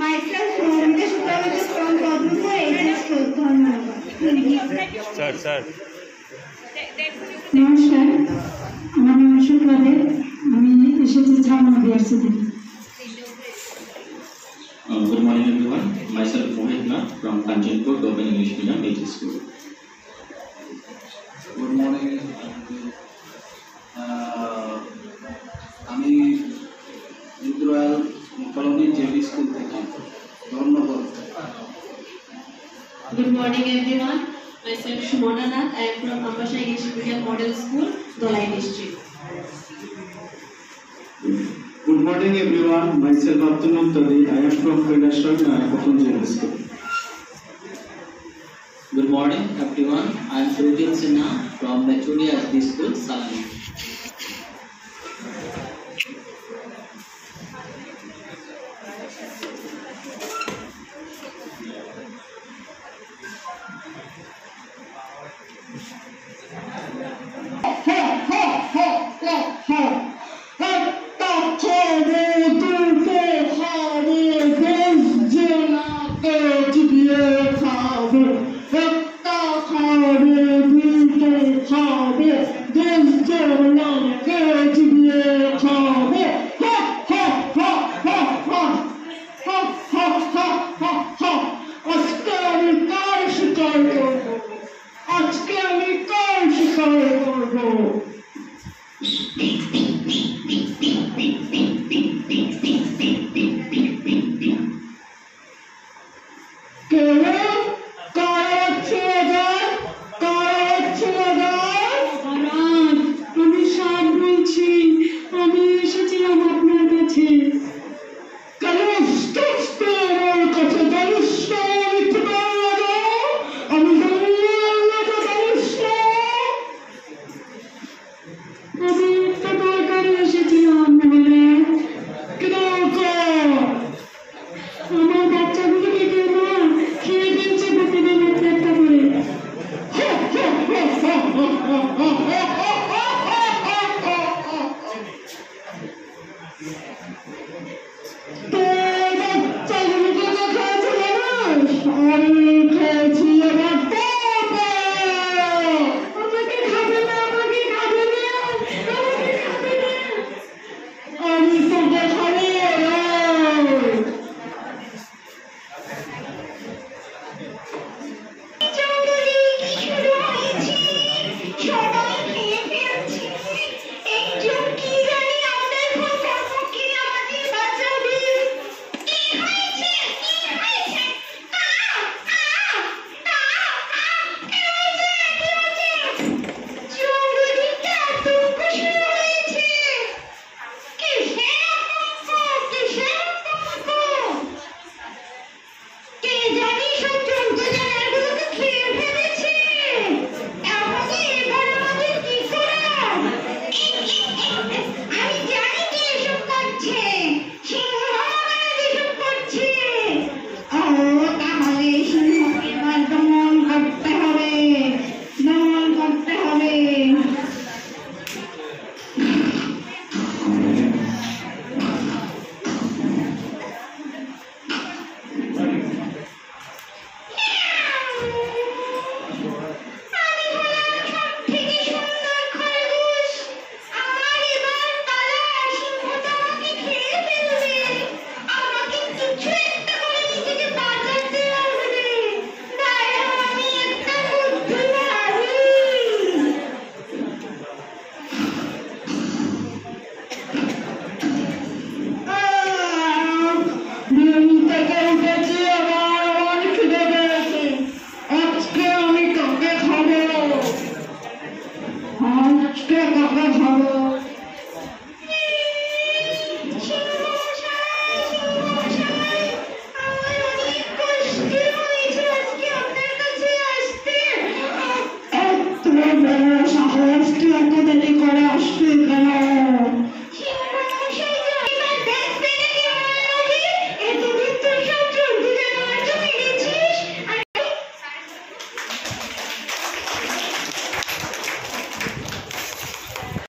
Myself, Mohammed Shuklavati from Padmapur HS School. Sir, sir. নমস্কার, আমার নাম শুক্লাবে, আমি এসেছি ছাড়না বিআরসি থেকে। Good morning everyone. Myself Mohit Na from Kanchanpur Government English Medium HS School. Good morning. আমি ইন্দ্রয়াল colony JB school থেকে ধন্যবাদ। Good morning everyone. Myself Shumona Nath. I am from Ambasha English Medium Model School, Dholai district. Good morning everyone. Myself Abdul Muqtadi. I am from Kedashwar Koton Jebbi School. Good morning everyone. I am Surojit Sinha from Mechuria SD School, Salani. Sorry.